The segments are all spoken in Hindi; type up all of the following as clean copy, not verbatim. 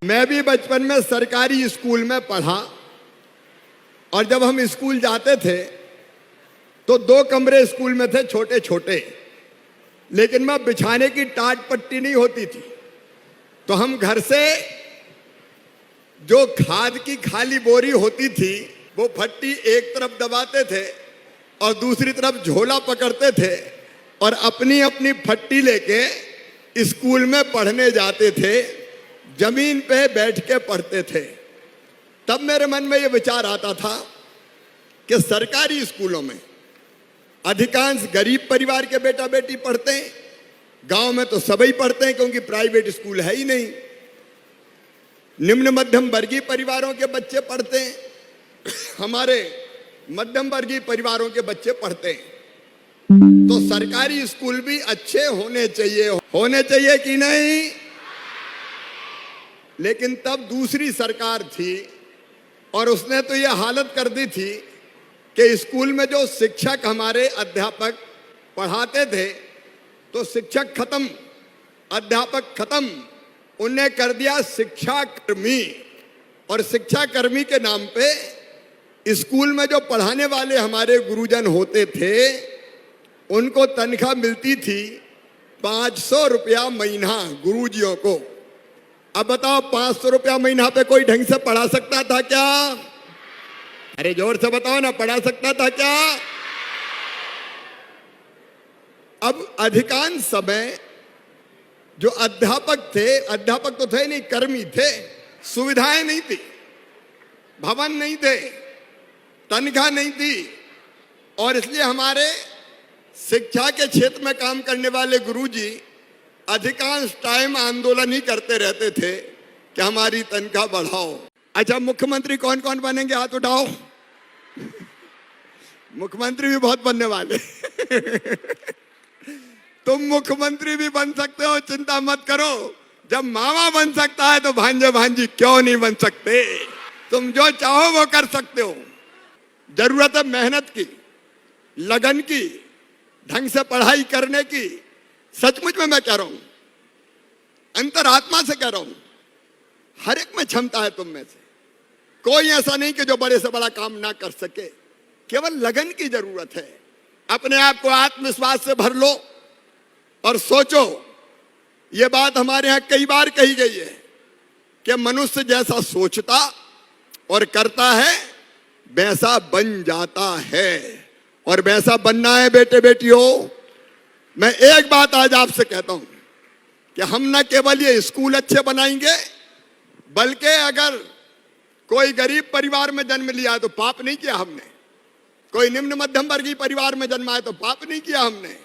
मैं भी बचपन में सरकारी स्कूल में पढ़ा और जब हम स्कूल जाते थे तो 2 कमरे स्कूल में थे छोटे छोटे, लेकिन मैं बिछाने की टाट पट्टी नहीं होती थी, तो हम घर से जो खाद की खाली बोरी होती थी वो फट्टी एक तरफ दबाते थे और दूसरी तरफ झोला पकड़ते थे और अपनी अपनी फट्टी लेके स्कूल में पढ़ने जाते थे। जमीन पे बैठ के पढ़ते थे। तब मेरे मन में ये विचार आता था कि सरकारी स्कूलों में अधिकांश गरीब परिवार के बेटा बेटी पढ़ते हैं, गांव में तो सभी पढ़ते हैं क्योंकि प्राइवेट स्कूल है ही नहीं। निम्न मध्यम वर्गीय परिवारों के बच्चे पढ़ते हैं, हमारे मध्यम वर्गीय परिवारों के बच्चे पढ़ते हैं। तो सरकारी स्कूल भी अच्छे होने चाहिए कि नहीं? लेकिन तब दूसरी सरकार थी और उसने तो यह हालत कर दी थी कि स्कूल में जो शिक्षक हमारे अध्यापक पढ़ाते थे तो शिक्षक खत्म, अध्यापक खत्म, उन्हें कर दिया शिक्षाकर्मी। और शिक्षाकर्मी के नाम पे स्कूल में जो पढ़ाने वाले हमारे गुरुजन होते थे उनको तनख्वाह मिलती थी 500 रुपया महीना गुरुजियों को। अब बताओ 500 रुपया महीना पे कोई ढंग से पढ़ा सकता था क्या? अरे जोर से बताओ ना, पढ़ा सकता था क्या? अब अधिकांश समय जो अध्यापक थे, अध्यापक तो थे नहीं, कर्मी थे, सुविधाएं नहीं थी, भवन नहीं थे, तनख्वाह नहीं थी, और इसलिए हमारे शिक्षा के क्षेत्र में काम करने वाले गुरुजी अधिकांश टाइम आंदोलन ही करते रहते थे कि हमारी तनख्वाह बढ़ाओ। अच्छा, मुख्यमंत्री कौन कौन बनेंगे? हाथ उठाओ। मुख्यमंत्री भी बहुत बनने वाले तुम मुख्यमंत्री भी बन सकते हो, चिंता मत करो। जब मामा बन सकता है तो भांजे भांजी क्यों नहीं बन सकते? तुम जो चाहो वो कर सकते हो। जरूरत है मेहनत की, लगन की, ढंग से पढ़ाई करने की। सचमुच में मैं कह रहा हूं, अंतरात्मा से कह रहा हूं, हर एक में क्षमता है तुम में से। कोई ऐसा नहीं कि जो बड़े से बड़ा काम ना कर सके, केवल लगन की जरूरत है। अपने आप को आत्मविश्वास से भर लो और सोचो, ये बात हमारे यहां कई बार कही गई है कि मनुष्य जैसा सोचता और करता है वैसा बन जाता है, और वैसा बनना है बेटे बेटियों। मैं एक बात आज आपसे कहता हूं कि हम न केवल ये स्कूल अच्छे बनाएंगे, बल्कि अगर कोई गरीब परिवार में जन्म लिया तो पाप नहीं किया हमने, कोई निम्न मध्यम वर्गीय परिवार में जन्मा है तो पाप नहीं किया हमने।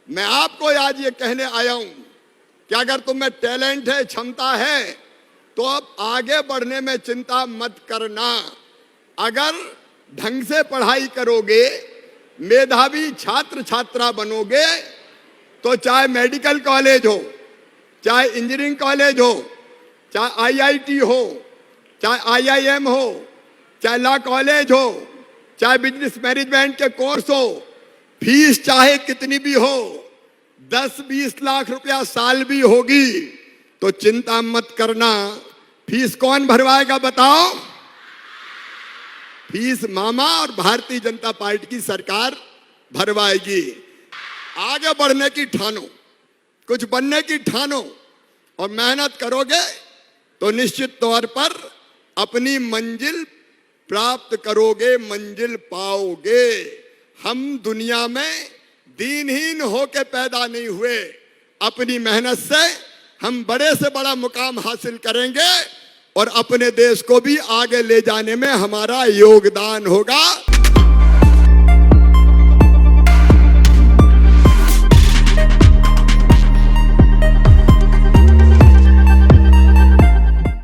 मैं आपको आज ये कहने आया हूं कि अगर तुम में टैलेंट है, क्षमता है, तो अब आगे बढ़ने में चिंता मत करना। अगर ढंग से पढ़ाई करोगे, मेधावी छात्र छात्रा बनोगे, तो चाहे मेडिकल कॉलेज हो, चाहे इंजीनियरिंग कॉलेज हो, चाहे आईआईटी हो, चाहे आईआईएम हो, चाहे लॉ कॉलेज हो, चाहे बिजनेस मैनेजमेंट के कोर्स हो, फीस चाहे कितनी भी हो, 10-20 लाख रुपया साल भी होगी, तो चिंता मत करना। फीस कौन भरवाएगा बताओ? फीस मामा और भारतीय जनता पार्टी की सरकार भरवाएगी। आगे बढ़ने की ठानो, कुछ बनने की ठानो और मेहनत करोगे तो निश्चित तौर पर अपनी मंजिल प्राप्त करोगे, मंजिल पाओगे। हम दुनिया में दीनहीन होके पैदा नहीं हुए, अपनी मेहनत से हम बड़े से बड़ा मुकाम हासिल करेंगे और अपने देश को भी आगे ले जाने में हमारा योगदान होगा।